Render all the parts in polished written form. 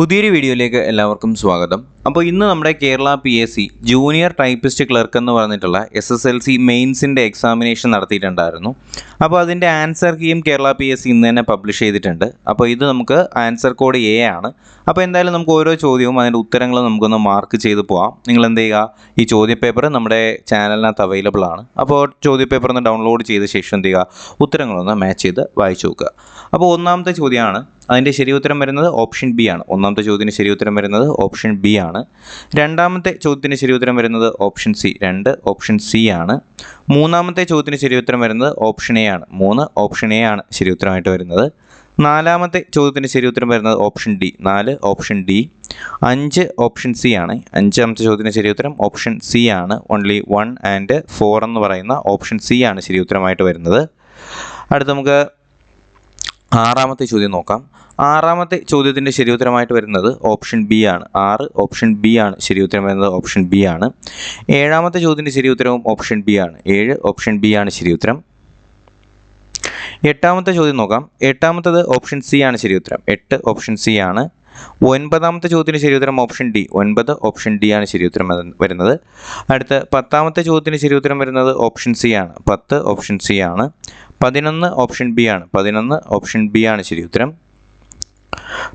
പുതിയൊരു വീഡിയോയിലേക്ക് എല്ലാവർക്കും സ്വാഗതം. അപ്പോൾ ഇന്ന് നമ്മുടെ Kerala PSC junior typist clerk എന്ന് പറഞ്ഞിട്ടുള്ള SSLC മെയിൻസിൻ്റെ എക്സാമിനേഷൻ നടത്തിയിട്ടുണ്ടായിരുന്നു. അപ്പോൾ അതിൻ്റെ ആൻസർ കീയും കേരള PSC ഇന്ന് തന്നെ പബ്ലിഷ് ചെയ്തിട്ടുണ്ട്. അപ്പോൾ ഇത് നമുക്ക് ആൻസർ കോഡ് A ആണ്. അപ്പോൾ എന്തായാലും നമുക്ക് ഓരോ ചോദ്യവും അതിൻ്റെ ഉത്തരങ്ങളും നമുക്കൊന്ന് മാർക്ക് ചെയ്ത് പോകാം. നിങ്ങൾ എന്ത് ചെയ്യുക, ഈ ചോദ്യപേപ്പർ നമ്മുടെ ചാനലിനകത്ത് അവൈലബിൾ ആണ്. അപ്പോൾ ചോദ്യപേപ്പർ ഒന്ന് ഡൗൺലോഡ് ചെയ്ത ശേഷം എന്ത് ചെയ്യുക, ഉത്തരങ്ങളൊന്ന് മാച്ച് ചെയ്ത് വായിച്ചു നോക്കുക. അപ്പോൾ ഒന്നാമത്തെ ചോദ്യമാണ്, അതിൻ്റെ ശരി ഉത്തരം വരുന്നത് ഓപ്ഷൻ ബി ആണ്. ഒന്നാമത്തെ ചോദ്യത്തിന് ശരി ഉത്തരം വരുന്നത് ഓപ്ഷൻ ബി ആണ്. രണ്ടാമത്തെ ചോദ്യത്തിന് ശരി ഉത്തരം വരുന്നത് ഓപ്ഷൻ സി, 2 ഓപ്ഷൻ സി ആണ്. മൂന്നാമത്തെ ചോദ്യത്തിന് ശരി ഉത്തരം വരുന്നത് ഓപ്ഷൻ എ ആണ്. 3 ഓപ്ഷൻ എ ആണ് ശരി ഉത്തരമായിട്ട് വരുന്നത്. നാലാമത്തെ ചോദ്യത്തിന് ശരി ഉത്തരം വരുന്നത് option D, 4 option D. 5 option C ആണ്. അഞ്ചാമത്തെ ചോദ്യത്തിന് ശരി ഉത്തരം ഓപ്ഷൻ സി ആണ്. ഓൺലി 1 ആൻഡ് 4 എന്ന് പറയുന്ന ഓപ്ഷൻ സി ആണ് ശരി ഉത്തരമായിട്ട് വരുന്നത്. അടുത്ത് നമുക്ക് ആറാമത്തെ ചോദ്യം നോക്കാം. ആറാമത്തെ ചോദ്യത്തിൻ്റെ ശരി ഉത്തരമായിട്ട് വരുന്നത് ഓപ്ഷൻ ബി ആണ്. 6 ഓപ്ഷൻ ബി ആണ് ശരി ഉത്തരം വരുന്നത് ഓപ്ഷൻ ബി ആണ്. ഏഴാമത്തെ ചോദ്യത്തിൻ്റെ ശരി ഉത്തരവും ഓപ്ഷൻ ബി ആണ്. 7 ഓപ്ഷൻ ബി ആണ് ശരി ഉത്തരം. എട്ടാമത്തെ ചോദ്യം നോക്കാം. എട്ടാമത്തത് ഓപ്ഷൻ സി ആണ് ശരി ഉത്തരം. 8 ഓപ്ഷൻ സി ആണ്. ഒൻപതാമത്തെ ചോദ്യത്തിന് ശരി ഉത്തരം ഓപ്ഷൻ ഡി, 9 ഓപ്ഷൻ ഡി ആണ് ശരി ഉത്തരം വരുന്നത്. അടുത്ത പത്താമത്തെ ചോദ്യത്തിന് ശരി ഉത്തരം വരുന്നത് ഓപ്ഷൻ സി ആണ്. 10 ഓപ്ഷൻ സി ആണ്. 11 ഓപ്ഷൻ ബി ആണ്. 11 ഓപ്ഷൻ ബി ആണ് ശരി ഉത്തരം.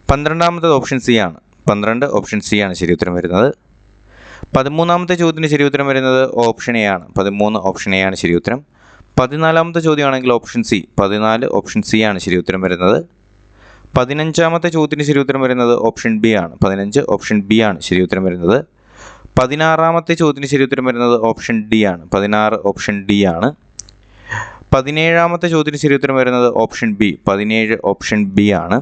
12ാമത്തത് ഓപ്ഷൻ സി ആണ്. 12 ഓപ്ഷൻ സി ആണ് ശരി ഉത്തരം വരുന്നത്. 13ാമത്തെ ചോദ്യത്തിന് ശരി ഉത്തരം വരുന്നത് ഓപ്ഷൻ എ ആണ്. 13 ഓപ്ഷൻ എ ആണ് ശരി ഉത്തരം. 14ാമത്തെ ചോദ്യമാണെങ്കിൽ ഓപ്ഷൻ സി, 14 ഓപ്ഷൻ സി ആണ് ശരി ഉത്തരം വരുന്നത്. 15ാമത്തെ ചോദ്യത്തിന് ശരി ഉത്തരം വരുന്നത് ഓപ്ഷൻ ബി ആണ്. 15 ഓപ്ഷൻ ബി ആണ് ശരി ഉത്തരം വരുന്നത്. 16ാമത്തെ ചോദ്യത്തിന് ശരി ഉത്തരം വരുന്നത് ഓപ്ഷൻ ഡി ആണ്. 16 ഓപ്ഷൻ ഡി ആണ്. 17ാമത്തെ ചോദ്യത്തിന് ശരി ഉത്തരം വരുന്നത് ഓപ്ഷൻ ബി, 17 ഓപ്ഷൻ ബി ആണ്.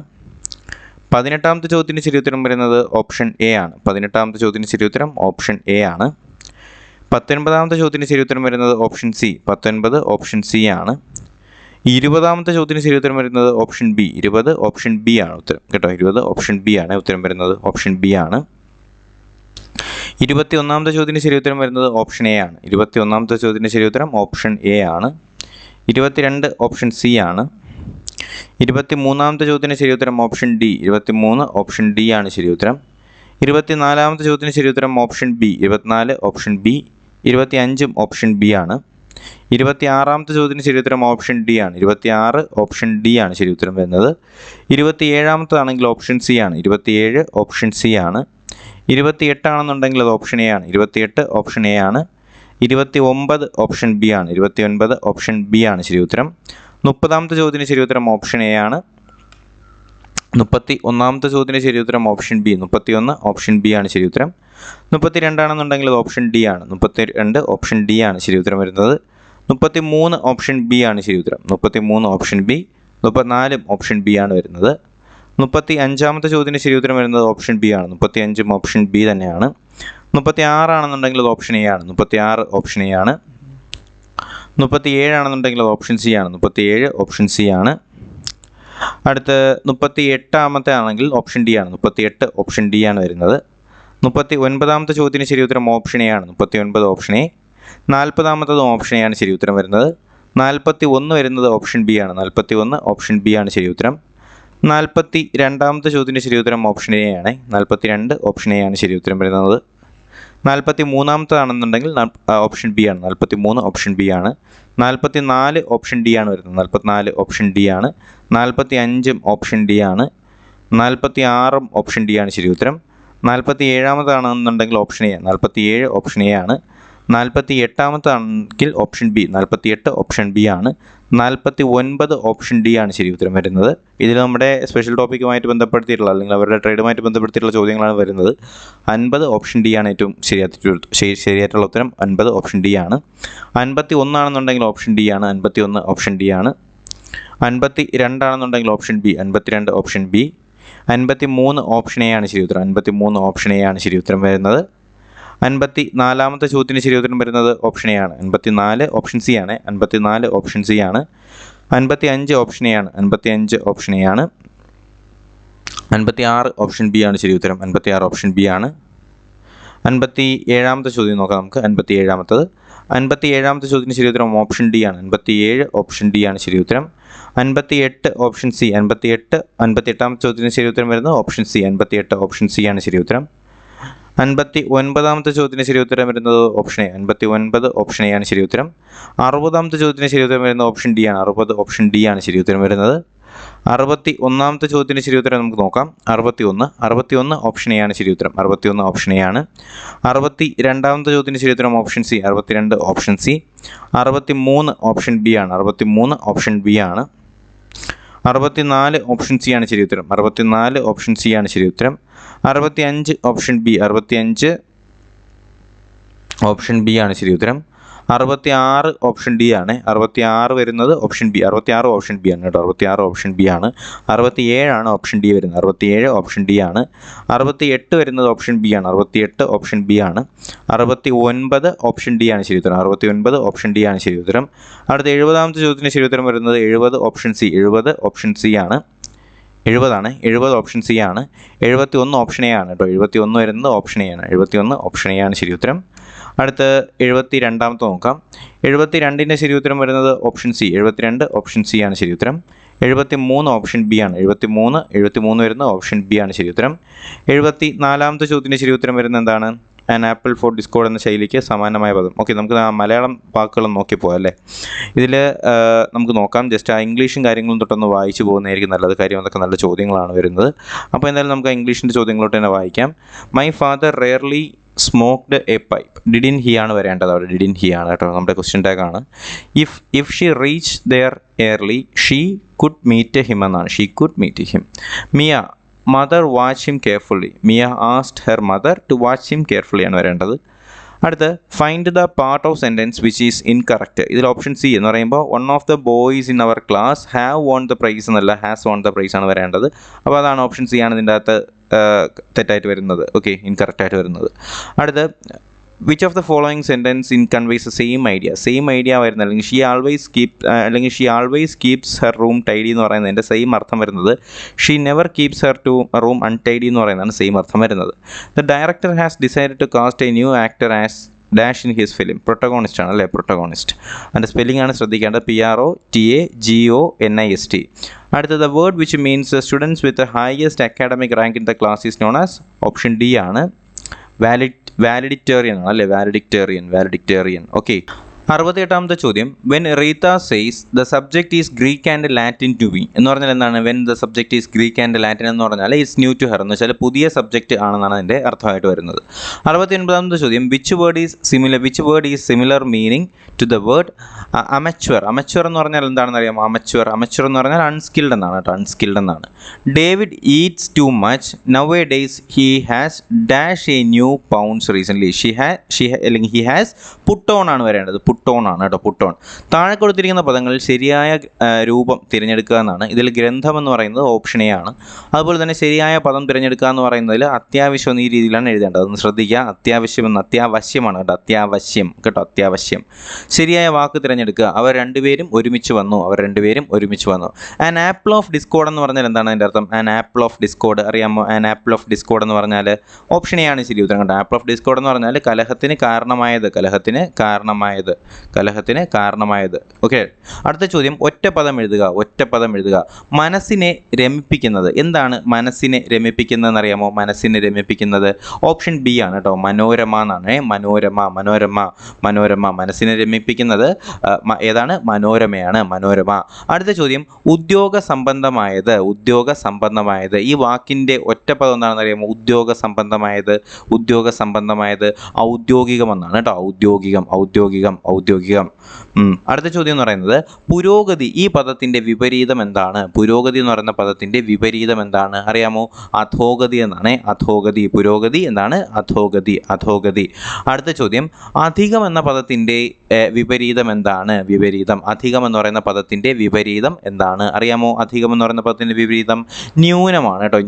18ാമത്തെ ചോദ്യത്തിന് ശരി ഉത്തരം വരുന്നത് ഓപ്ഷൻ എ ആണ്. 18ാമത്തെ ചോദ്യത്തിന് ശരി ഉത്തരം ഓപ്ഷൻ എ ആണ്. 19ാമത്തെ ചോദ്യത്തിന് ശരി ഉത്തരം വരുന്നത് ഓപ്ഷൻ സി, 19 ഓപ്ഷൻ സി ആണ്. 20ാമത്തെ ചോദ്യത്തിന് ശരി ഉത്തരം വരുന്നത് ഓപ്ഷൻ ബി, 20 ഓപ്ഷൻ ബി ആണ് ഉത്തരം കേട്ടോ. 20 ഓപ്ഷൻ ബി ആണ് ഉത്തരം വരുന്നത്, ഓപ്ഷൻ ബി ആണ്. 21ാമത്തെ ചോദ്യത്തിന് ശരി ഉത്തരം വരുന്നത് ഓപ്ഷൻ എ ആണ്. 21ാമത്തെ ചോദ്യത്തിന് ശരി ഉത്തരം ഓപ്ഷൻ എ ആണ്. 22 ഓപ്ഷൻ സി ആണ്. 23ാമത്തെ ചോദ്യത്തിന് ശരി ഉത്തരം ഓപ്ഷൻ ഡി, 23 ഓപ്ഷൻ ഡി ആണ് ശരി ഉത്തരം. 24ാമത്തെ ചോദ്യത്തിന് ശരി ഉത്തരം option B, 24 option B. 25 option B ആണ്. 26ാമത്തെ ചോദ്യത്തിന് ശരി ഉത്തരം ഓപ്ഷൻ ഡി ആണ്. 26 ഓപ്ഷൻ ഡി ആണ് ശരി ഉത്തരം വരുന്നത്. 27ാമത്താണെങ്കിൽ ഓപ്ഷൻ സി ആണ്. 27 ഓപ്ഷൻ സി ആണ്. 28 ആണെന്നുണ്ടെങ്കിൽ അത് ഓപ്ഷൻ എ ആണ്. 28 ഓപ്ഷൻ എ ആണ്. 29 ഓപ്ഷൻ ബി ആണ്. 29 ഓപ്ഷൻ ബി ആണ് ശരി ഉത്തരം. 30ാമത്തെ ചോദ്യത്തിന് ശരി ഉത്തരം ഓപ്ഷൻ എ ആണ്. 31ാമത്തെ ചോദ്യത്തിന് ശരി ഉത്തരം ഓപ്ഷൻ ബി, 31 ഓപ്ഷൻ ബി ആണ് ശരി ഉത്തരം. 32 ആണെന്നുണ്ടെങ്കിൽ അത് ഓപ്ഷൻ ഡി ആണ്. 32 ഓപ്ഷൻ ഡി ആണ് ശരി ഉത്തരം വരുന്നത്. 33 ഓപ്ഷൻ ബി ആണ് ശരി ഉത്തരം. 33 ഓപ്ഷൻ ബി. 34 ഓപ്ഷൻ ബി ആണ് വരുന്നത്. 35ാമത്തെ ചോദ്യത്തിന് ശരി ഉത്തരം വരുന്നത് ഓപ്ഷൻ ബി ആണ്. 35 ഓപ്ഷൻ ബി തന്നെയാണ്. 36 ആണെന്നുണ്ടെങ്കിൽ അത് ഓപ്ഷൻ എ ആണ്. 36 ഓപ്ഷൻ എ ആണ്. 37 ആണെന്നുണ്ടെങ്കിൽ അത് ഓപ്ഷൻ സി ആണ്. 37 ഓപ്ഷൻ സി ആണ്. അടുത്ത് 38ാമത്തെ ആണെങ്കിൽ ഓപ്ഷൻ ഡി ആണ്. 38 ഓപ്ഷൻ ഡി ആണ് വരുന്നത്. 39ാമത്തെ ചോദ്യത്തിന് ശരി ഉത്തരം ഓപ്ഷൻ എ ആണ്. 39 ഓപ്ഷൻ എ. 40ാമത്തതും ഓപ്ഷൻ എ ആണ് ശരി ഉത്തരം വരുന്നത്. 41 വരുന്നത് ഓപ്ഷൻ ബി ആണ്. 41 ഓപ്ഷൻ ബി ആണ് ശരി ഉത്തരം. 42ാമത്തെ ചോദ്യത്തിന് ശരി ഉത്തരം ഓപ്ഷൻ എ ആണ്. 42 ഓപ്ഷൻ എ ആണ് ശരി ഉത്തരം വരുന്നത്. 43ാമത്താണെന്നുണ്ടെങ്കിൽ ഓപ്ഷൻ ബി ആണ്. 43 ഓപ്ഷൻ ബി ആണ്. 44 ഓപ്ഷൻ ഡി ആണ് വരുന്നത്. 44 ഓപ്ഷൻ ഡി ആണ്. 45 ഓപ്ഷൻ ഡി ആണ്. 46 ഓപ്ഷൻ ഡി ആണ് ശരി ഉത്തരം. 47ാമതാണെന്നുണ്ടെങ്കിൽ ഓപ്ഷൻ എ, 47 ഓപ്ഷൻ എ ആണ്. 48ാമത്താണെങ്കിൽ ഓപ്ഷൻ ബി, 48 ഓപ്ഷൻ ബി ആണ്. 49 ഓപ്ഷൻ ഡി ആണ് ശരി ഉത്തരം വരുന്നത്. ഇതിൽ നമ്മുടെ സ്പെഷ്യൽ ടോപ്പിക്കുമായിട്ട് ബന്ധപ്പെടുത്തിയിട്ടുള്ള അല്ലെങ്കിൽ അവരുടെ ട്രേഡുമായിട്ട് ബന്ധപ്പെടുത്തിയിട്ടുള്ള ചോദ്യങ്ങളാണ് വരുന്നത്. 50 ഓപ്ഷൻ ഡി ആണ് ഏറ്റവും ശരിയായിട്ടുള്ള ഉത്തരം. 50 ഓപ്ഷൻ ഡി ആണ്. 51 ആണെന്നുണ്ടെങ്കിൽ ഓപ്ഷൻ ഡി ആണ്. 51 ഓപ്ഷൻ ഡി ആണ്. 52 ആണെന്നുണ്ടെങ്കിൽ option B, 52 option B. 53 option A ആണ് ശരി ഉത്തരം. 53 ഓപ്ഷൻ എ ആണ് ശരി ഉത്തരം വരുന്നത്. 54ാമത്തെ ചോദ്യത്തിന് ശരി ഉത്തരം വരുന്നത് ഓപ്ഷൻ എ ആണ്. 54 ഓപ്ഷൻ സി ആണ്. 54 ഓപ്ഷൻ സി ആണ്. 55 ഓപ്ഷൻ എ ആണ്. 55 ഓപ്ഷൻ എ ആണ്. 56 ഓപ്ഷൻ ബി ആണ് ശരി ഉത്തരം. 56 ഓപ്ഷൻ ബി ആണ്. 57ാമത്തെ ചോദ്യം നോക്കാം നമുക്ക്. 57ാമത്തത് 57ാമത്തെ ചോദ്യത്തിന് ശരി ഉത്തരം ഓപ്ഷൻ ഡി ആണ്. 57 ഓപ്ഷൻ ഡി ആണ് ശരി ഉത്തരം. 58 ഓപ്ഷൻ സി. 58ാമത്തെ ചോദ്യത്തിന് ശരി ഉത്തരം വരുന്നത് ഓപ്ഷൻ സി. 58 ഓപ്ഷൻ സി ആണ് ശരി ഉത്തരം. 59ാമത്തെ ചോദ്യത്തിന് ശരി ഉത്തരം വരുന്നത് ഓപ്ഷൻ എ. 59 ഓപ്ഷൻ എ ആണ് ശരി ഉത്തരം. 60ാമത്തെ ചോദ്യത്തിന് ശരി ഉത്തരം വരുന്നത് ഓപ്ഷൻ ഡി ആണ്. 60 ഓപ്ഷൻ ഡി ആണ് ശരി ഉത്തരം വരുന്നത്. 61ാമത്തെ ചോദ്യത്തിന് ശരി ഉത്തരം നമുക്ക് നോക്കാം. 61 ഓപ്ഷൻ എ ആണ് ശരി ഉത്തരം. 61 ഓപ്ഷൻ എ ആണ്. 62ാമത്തെ ചോദ്യത്തിന് ശരി ഉത്തരം option C. 62 option C. 63 option B ആണ്. 63 ഓപ്ഷൻ ബി ആണ്. 64 ഓപ്ഷൻ സി ആണ് ശരി ഉത്തരം. 64 ഓപ്ഷൻ സി ആണ് ശരി ഉത്തരം. 65 ഓപ്ഷൻ ബി. 65 ഓപ്ഷൻ ബി ആണ് ശരി ഉത്തരം. 66 ഓപ്ഷൻ ഡി ആണ്. 66 വരുന്നത് ഓപ്ഷൻ ബി. 66 ഓപ്ഷൻ ബി ആണ് കേട്ടോ. 66 ഓപ്ഷൻ ബി ആണ്. 67 ആണ് ഓപ്ഷൻ ഡി വരുന്നത്. 67 ഓപ്ഷൻ ഡി ആണ്. 68 വരുന്നത് ഓപ്ഷൻ ബി ആണ്. 68 ഓപ്ഷൻ ബി ആണ്. 69 ഓപ്ഷൻ ഡി ആണ് ശരി ഉത്തരം. 69 ഓപ്ഷൻ ഡി ആണ് ശരി ഉത്തരം. അടുത്ത 70ാമത്തെ ചോദ്യത്തിന് ശരി ഉത്തരം വരുന്നത് 70 ഓപ്ഷൻ സി. 70 ഓപ്ഷൻ സി ആണ്. 70 ആണ്. 70 ഓപ്ഷൻ സി ആണ്. 71 ഓപ്ഷൻ എ ആണ് കേട്ടോ. 71 വരുന്നത് ഓപ്ഷൻ എ ആണ്. 71 ഓപ്ഷൻ എ ആണ് ശരി ഉത്തരം. അടുത്ത് 72ാമത്തെ നോക്കാം. 72ൻ്റെ ശരി ഉത്തരം വരുന്നത് ഓപ്ഷൻ സി. 72 ഓപ്ഷൻ സി ആണ് ശരി ഉത്തരം. 73 ഓപ്ഷൻ ബി ആണ്. 73 വരുന്നത് ഓപ്ഷൻ ബി ആണ് ശരി ഉത്തരം. 74ാമത്തെ ചോദ്യത്തിന് ശരി ഉത്തരം വരുന്നത് എന്താണ്? ആൻ ആപ്പിൾ ഫോർ ഡിസ്കോഡ് എന്ന ശൈലിക്ക് സമാനമായ പദം. ഓക്കെ, നമുക്ക് മലയാളം വാക്കുകളും നോക്കിപ്പോകാം അല്ലേ. ഇതിൽ നമുക്ക് നോക്കാം. ജസ്റ്റ് ആ ഇംഗ്ലീഷും കാര്യങ്ങളും തൊട്ടൊന്ന് വായിച്ചു പോകുന്നതായിരിക്കും നല്ലത്. കാര്യം അതൊക്കെ നല്ല ചോദ്യങ്ങളാണ് വരുന്നത്. അപ്പോൾ എന്തായാലും നമുക്ക് ആ ഇംഗ്ലീഷിൻ്റെ ചോദ്യങ്ങളോട്ട് തന്നെ വായിക്കാം. My father rarely smoked a pipe. Didn't he ആണ് വരേണ്ടത് അവിടെ. ഡിഡിൻ ഹി ആണ് കേട്ടോ. നമ്മുടെ ക്വസ്റ്റ്യൻ ടാഗാണ്. If she reach there early she could meet him എന്നാണ്. She could meet him. Mia mother watch him carefully. Mia asked her mother to watch him carefully ആണ് വരേണ്ടത്. അടുത്ത് find the part of sentence which is incorrect. ഇതിൽ option C എന്ന് പറയുമ്പോൾ one of the boys in our class have won the prize എന്നല്ല has won the prize ആണ് വരേണ്ടത്. അപ്പോൾ അതാണ് ഓപ്ഷൻ സി ആണ് ഇതിൻ്റെ അകത്ത് തെറ്റായിട്ട് വരുന്നത്. ഓക്കെ, ഇൻകറക്റ്റായിട്ട് വരുന്നത്. അടുത്ത് which of the following sentence in conveys same idea. Same idea വരുന്നത് അല്ലെങ്കിൽ she always keeps her room tidy എന്ന് പറയുന്നതിൻ്റെ സെയിം അർത്ഥം വരുന്നത് she never keeps her room untidy എന്ന് പറയുന്നതാണ് സെയിം അർത്ഥം വരുന്നത്. The director has decided to cast a new actor as dash in his film. Protagonist ആണ് അല്ലേ, പ്രൊട്ടഗോണിസ്റ്റ്. അതിൻ്റെ സ്പെല്ലിംഗ് ആണ് ശ്രദ്ധിക്കേണ്ടത്. PROTAGONIST. അടുത്ത the word which means students with highest academic rank in the class is known as option D ആണ്. Valedictorian ആണ് അല്ലേ. Valedictorian. Okay. 68ാമത്തെ ചോദ്യം. When Rita says the subject is Greek and Latin to be എന്ന് പറഞ്ഞാൽ എന്താണ്? When the subject is Greek and Latin എന്ന് പറഞ്ഞാൽ ഇറ്റ്സ് ന്യൂ ടു ഹെർ എന്ന് വെച്ചാൽ പുതിയ സബ്ജക്റ്റ് ആണെന്നാണ് അതിൻ്റെ അർത്ഥമായിട്ട് വരുന്നത്. 69ാമത്തെ ചോദ്യം. Which word is similar meaning to the word amateur. Amateur എന്ന് പറഞ്ഞാൽ എന്താണെന്ന് അറിയാമോ? അമച്വർ എന്ന് പറഞ്ഞാൽ അൺസ്കിൽഡ് എന്നാണ് കേട്ടോ. അൺസ്കിൽഡ് എന്നാണ്. David Eats too much now A days he has dash A new pounds recently. അല്ലെങ്കിൽ ഹി ഹാസ് പുട്ട് ഓൺ ആണ് വരേണ്ടത്. പുട്ട് ഓൺ ആണ് കേട്ടോ. Put on. താഴെ കൊടുത്തിരിക്കുന്ന പദങ്ങളിൽ ശരിയായ രൂപം തിരഞ്ഞെടുക്കുക എന്നാണ്. ഇതിൽ ഗ്രന്ഥം എന്ന് പറയുന്നത് ഓപ്ഷൻ എ ആണ്. അതുപോലെ തന്നെ ശരിയായ പദം തിരഞ്ഞെടുക്കുക എന്ന് പറയുന്നതിൽ അത്യാവശ്യം എന്ന ഈ രീതിയിലാണ് എഴുതേണ്ടത്. അതൊന്ന് ശ്രദ്ധിക്കുക. അത്യാവശ്യമാണ് കേട്ടോ. അത്യാവശ്യം. ശരിയായ വാക്ക് തിരഞ്ഞെടുക്കുക. അവർ രണ്ടുപേരും ഒരുമിച്ച് വന്നു. ആൻ ആപ്പിൾ ഓഫ് ഡിസ്കോഡ് എന്ന് പറഞ്ഞാൽ എന്താണ് അതിൻ്റെ അർത്ഥം? ആൻ ആപ്പിൾ ഓഫ് ഡിസ്കോഡ് അറിയാമോ? ആൻ ആപ്പിൾ ഓഫ് ഡിസ്കോഡ് എന്ന് പറഞ്ഞാൽ ഓപ്ഷൻ എ ആണ് ശരി ഉത്തരം കേട്ടോ. ആപ്പിൾ ഓഫ് ഡിസ്കോഡ് എന്ന് പറഞ്ഞാൽ കലഹത്തിന് കാരണമായത്. ഓക്കെ. അടുത്ത ചോദ്യം. ഒറ്റ പദം എഴുതുക. മനസ്സിനെ രമിപ്പിക്കുന്നത്. എന്താണ് മനസ്സിനെ രമിപ്പിക്കുന്നതെന്ന് അറിയാമോ? മനസ്സിനെ രമിപ്പിക്കുന്നത് ഓപ്ഷൻ ബി ആണ് കേട്ടോ. മനോരമ എന്നാണ്. മനോരമ. മനസ്സിനെ രമിപ്പിക്കുന്നത് ഏതാണ്? മനോരമയാണ്. മനോരമ. അടുത്ത ചോദ്യം. ഉദ്യോഗ സംബന്ധമായത്. ഈ വാക്കിൻ്റെ ഒറ്റ പദം എന്താണെന്ന് അറിയാമോ? ഉദ്യോഗ സംബന്ധമായത് ഔദ്യോഗികമെന്നാണ് കേട്ടോ. ഔദ്യോഗികം. അടുത്ത ചോദ്യം എന്ന് പറയുന്നത് പുരോഗതി. ഈ പദത്തിൻ്റെ വിപരീതം എന്താണ്? പുരോഗതി എന്ന് പറയുന്ന പദത്തിൻ്റെ വിപരീതം എന്താണ് അറിയാമോ? അധോഗതി എന്നാണ്. പുരോഗതി എന്താണ്? അധോഗതി. അടുത്ത ചോദ്യം. അധികം എന്ന പദത്തിൻ്റെ വിപരീതം എന്താണ്? അധികം എന്ന് പറയുന്ന പദത്തിൻ്റെ വിപരീതം എന്താണ് അറിയാമോ? അധികം എന്ന് പറയുന്ന പദത്തിൻ്റെ വിപരീതം ന്യൂനമാണ് കേട്ടോ.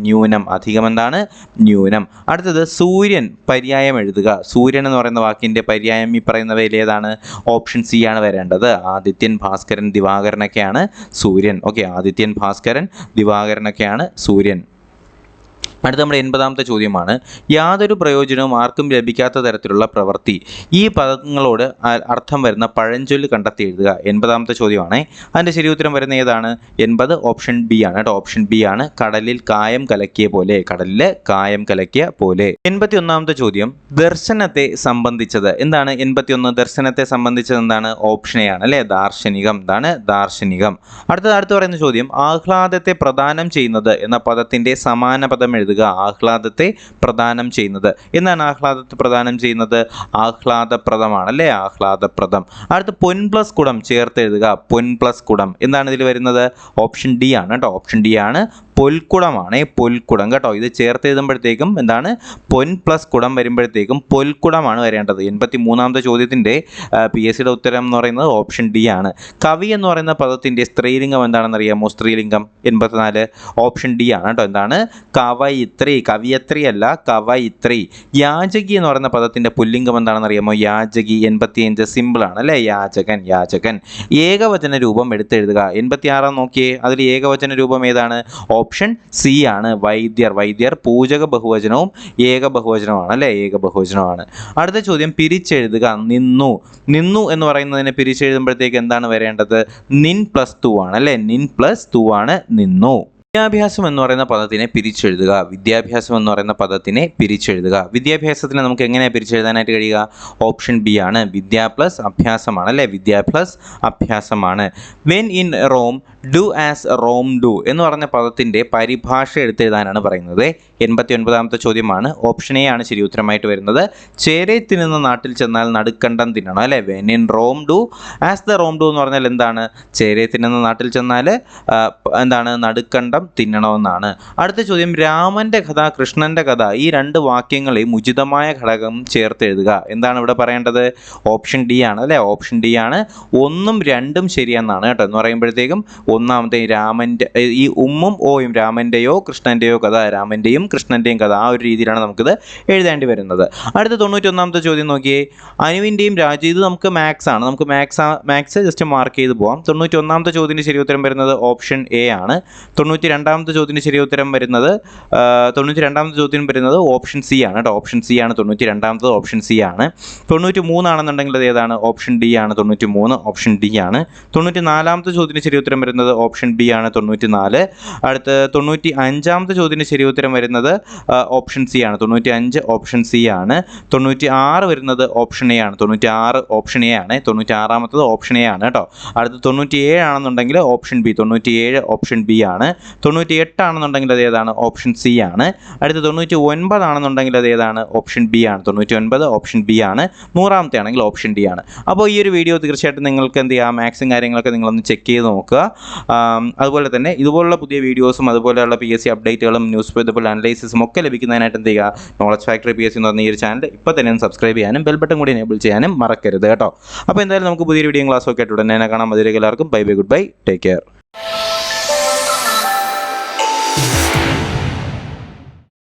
അധികം എന്താണ്? ന്യൂനം. അടുത്തത് സൂര്യൻ. പര്യായം എഴുതുക. സൂര്യൻ എന്ന് പറയുന്ന വാക്കിൻ്റെ പര്യായം ഈ പറയുന്നവയിൽ ഏതാണ്? ഓപ്ഷൻ സി ആണ് വരേണ്ടത്. ആദിത്യൻ, ഭാസ്കരൻ, ദിവാകരനൊക്കെയാണ് സൂര്യൻ. ഓക്കെ, ആദിത്യൻ, ഭാസ്കരൻ, ദിവാകരനൊക്കെയാണ് സൂര്യൻ. അടുത്ത നമ്മുടെ 80ാമത്തെ ചോദ്യമാണ്. യാതൊരു പ്രയോജനവും ആർക്കും ലഭിക്കാത്ത തരത്തിലുള്ള പ്രവൃത്തി. ഈ പദങ്ങളോട് അർത്ഥം വരുന്ന പഴഞ്ചൊല്ല് കണ്ടെത്തി എഴുതുക. 80ാമത്തെ ചോദ്യമാണ്. അതിൻ്റെ ശരി ഉത്തരം വരുന്ന ഏതാണ്? 80 ഓപ്ഷൻ ബി ആണ് കേട്ടോ. ഓപ്ഷൻ ബി ആണ്. കടലിൽ കായം കലക്കിയ പോലെ. കടലിൽ കായം കലക്കിയ പോലെ. 81ാമത്തെ ചോദ്യം. ദർശനത്തെ സംബന്ധിച്ചത് എന്താണ്? 81 ദർശനത്തെ സംബന്ധിച്ചത് എന്താണ്? ഓപ്ഷൻ എ ആണ് അല്ലേ? ദാർശനികം. എന്താണ്? ദാർശനികം. അടുത്ത പറയുന്ന ചോദ്യം. ആഹ്ലാദത്തെ പ്രദാനം ചെയ്യുന്നത് എന്ന പദത്തിന്റെ സമാന പദം എഴുതുക. ആഹ്ലാദത്തെ പ്രദാനം ചെയ്യുന്നത്. എന്താണ് ആഹ്ലാദത്തെ പ്രദാനം ചെയ്യുന്നത്? ആഹ്ലാദപ്രദമാണ് അല്ലേ? ആഹ്ലാദപ്രദം. അടുത്ത പൊൻ പ്ലസ് കുടം ചേർത്ത് എഴുതുക. പൊൻ പ്ലസ് കുടം. എന്താണ് ഇതിൽ വരുന്നത്? ഓപ്ഷൻ ഡി ആണ് കേട്ടോ. ഓപ്ഷൻ ഡി ആണ്. പൊൽക്കുടമാണ്. പൊൽക്കുടം കേട്ടോ. ഇത് ചേർത്ത് എഴുതുമ്പോഴത്തേക്കും എന്താണ്? പൊൻ പ്ലസ് കുടം വരുമ്പോഴത്തേക്കും പൊൽക്കുടമാണ് വരേണ്ടത്. 83ാമത്തെ ചോദ്യത്തിൻ്റെ PSCയുടെ ഉത്തരം എന്ന് പറയുന്നത് ഓപ്ഷൻ ഡി ആണ്. കവി എന്ന് പറയുന്ന പദത്തിൻ്റെ സ്ത്രീലിംഗം എന്താണെന്ന് അറിയാമോ? സ്ത്രീലിംഗം 84 ഓപ്ഷൻ ഡി ആണ് കേട്ടോ. എന്താണ്? കവയിത്രി. കവിയത്രി അല്ല, കവയിത്രി. യാചകി എന്ന് പറയുന്ന പദത്തിൻ്റെ പുല്ലിംഗം എന്താണെന്ന് അറിയാമോ? യാചകി. 85 സിമ്പിളാണ് അല്ലേ? യാചകൻ. യാചകൻ. ഏകവചന രൂപം എടുത്തെഴുതുക. 86 നോക്കിയേ. അതിൽ ഏകവചന രൂപം ഏതാണ്? ഓപ്ഷൻ സി ആണ്. വൈദ്യർ. വൈദ്യർ പൂജക ബഹുവചനവും ഏക ബഹുവചനവുമാണ് അല്ലേ? ഏക ബഹുവചനമാണ്. അടുത്ത ചോദ്യം പിരിച്ചെഴുതുക. നിന്നു. നിന്നു എന്ന് പറയുന്നതിനെ പിരിച്ചെഴുതുമ്പോഴത്തേക്ക് എന്താണ് വരേണ്ടത്? നിൻ പ്ലസ് 2 ആണ് അല്ലേ? നിൻ പ്ലസ് 2 ആണ് നിന്നു. വിദ്യാഭ്യാസം എന്ന് പറയുന്ന പദത്തിനെ പിരിച്ചെഴുതുക. വിദ്യാഭ്യാസം എന്ന് പറയുന്ന പദത്തിനെ പിരിച്ചെഴുതുക. വിദ്യാഭ്യാസത്തിനെ നമുക്ക് എങ്ങനെയാണ് പിരിച്ചെഴുതാനായിട്ട് കഴിയുക? ഓപ്ഷൻ ബി ആണ്. വിദ്യ പ്ലസ് അഭ്യാസമാണ് അല്ലേ? വിദ്യ പ്ലസ് അഭ്യാസമാണ്. When in Rome do as Rome do എന്ന് പറഞ്ഞ പദത്തിൻ്റെ പരിഭാഷ എടുത്തെഴുതാനാണ് പറയുന്നത്. 89ാമത്തെ ചോദ്യമാണ്. ഓപ്ഷൻ എ ആണ് ശരി ഉത്തരമായിട്ട് വരുന്നത്. ചേരെ തിന്നുന്ന നാട്ടിൽ ചെന്നാൽ നടുക്കണ്ടം തിന്നണം അല്ലേ? When in Rome do as the Rome do എന്ന് പറഞ്ഞാൽ എന്താണ്? ചേരെ തിന്നുന്ന നാട്ടിൽ ചെന്നാൽ എന്താണ്? നടുക്കണ്ടം തിന്നണമെന്നാണ്. അടുത്ത ചോദ്യം. രാമൻ്റെ കഥ കൃഷ്ണൻ്റെ കഥ ഈ രണ്ട് വാക്യങ്ങളെയും ഉചിതമായ ഘടകം ചേർത്ത് എഴുതുക. എന്താണ് ഇവിടെ പറയേണ്ടത്? ഓപ്ഷൻ ഡി ആണ് അല്ലേ? ഓപ്ഷൻ ഡി ആണ്. 1ഉം 2ഉം ശരിയെന്നാണ് കേട്ടോ. എന്ന് പറയുമ്പോഴത്തേക്കും ഒന്നാമത്തെ രാമൻ്റെ ഈ ഉമ്മും ഓയും രാമൻ്റെയോ കൃഷ്ണൻ്റെയോ കഥ, രാമൻ്റെയും കൃഷ്ണൻ്റെയും കഥ, ആ ഒരു രീതിയിലാണ് നമുക്കിത് എഴുതേണ്ടി വരുന്നത്. അടുത്ത 91ാമത്തെ ചോദ്യം നോക്കിയേ. അനുവിൻ്റെയും രാജു. ഇത് നമുക്ക് മാത്സ് ആണ്. നമുക്ക് മാത്സ് ജസ്റ്റ് മാർക്ക് ചെയ്ത് പോകാം. 91ാമത്തെ ചോദ്യത്തിന് ശരി ഉത്തരം വരുന്നത് ഓപ്ഷൻ എ ആണ്. 92ാമത്തെ ചോദ്യത്തിന് ശരി ഉത്തരം വരുന്നത് 92ാമത്തെ ചോദ്യം വരുന്നത് ഓപ്ഷൻ സി ആണ് കേട്ടോ. ഓപ്ഷൻ സി ആണ്. 92ാമത്തത് ഓപ്ഷൻ സി ആണ്. 93 ആണെന്നുണ്ടെങ്കിൽ അത് ഏതാണ്? ഓപ്ഷൻ ഡി ആണ്. 93 ഓപ്ഷൻ ഡി ആണ്. 94ാമത്തെ ചോദ്യത്തിന് ശരി ഉത്തരം വരുന്നത് ഓപ്ഷൻ ബി ആണ്. 94. അടുത്ത 95ാമത്തെ ചോദ്യത്തിന് ശരി ഉത്തരം വരുന്നത് ഓപ്ഷൻ സി ആണ്. 95 ഓപ്ഷൻ സി ആണ്. 96 വരുന്നത് ഓപ്ഷൻ എ ആണ്. 96 ഓപ്ഷൻ എ ആണ്. 96ാമത്തത് ഓപ്ഷൻ എ ആണ് കേട്ടോ. അടുത്ത 97 ആണെന്നുണ്ടെങ്കിൽ ഓപ്ഷൻ ബി. 97 ഓപ്ഷൻ ബി ആണ്. 98 ആണെന്നുണ്ടെങ്കിൽ അത് ഏതാണ്? ഓപ്ഷൻ സി ആണ്. അടുത്ത 99 ആണെന്നുണ്ടെങ്കിൽ അത് ഏതാണ്? ഓപ്ഷൻ ബി ആണ്. 99 ഓപ്ഷൻ ബി ആണ്. 100ാമത്തെ ആണെങ്കിൽ ഓപ്ഷൻ ഡി ആണ്. അപ്പോൾ ഈ ഒരു വീഡിയോ തീർച്ചയായിട്ടും നിങ്ങൾക്ക് എന്ത് ചെയ്യാം? മാത്സും കാര്യങ്ങളൊക്കെ നിങ്ങളൊന്ന് ചെക്ക് ചെയ്ത് നോക്കുക. അതുപോലെ തന്നെ ഇതുപോലുള്ള പുതിയ വീഡിയോസും അതുപോലെയുള്ള PSC അപ്ഡേറ്റുകളും ന്യൂസ് പേപ്പർ അനലൈസിസും ഒക്കെ ലഭിക്കുന്നതിനായിട്ട് എന്ത് ചെയ്യുക? നോളജ് ഫാക്ടറി PSC എന്ന് പറഞ്ഞ ഈ ഒരു ചാനൽ ഇപ്പോൾ തന്നെ ഒന്ന് സബ്സ്ക്രൈബ് ചെയ്യാനും ബെൽ ബട്ടൺ കൂടി എനേബിൾ ചെയ്യാനും മറക്കരുത് കേട്ടോ. അപ്പോൾ എന്തായാലും നമുക്ക് പുതിയൊരു വീഡിയോ ക്ലാസ്സൊക്കെ ആയിട്ട് ഉടനെ കാണാം. അതിലേക്ക് എല്ലാവർക്കും bye bye, good bye, take care.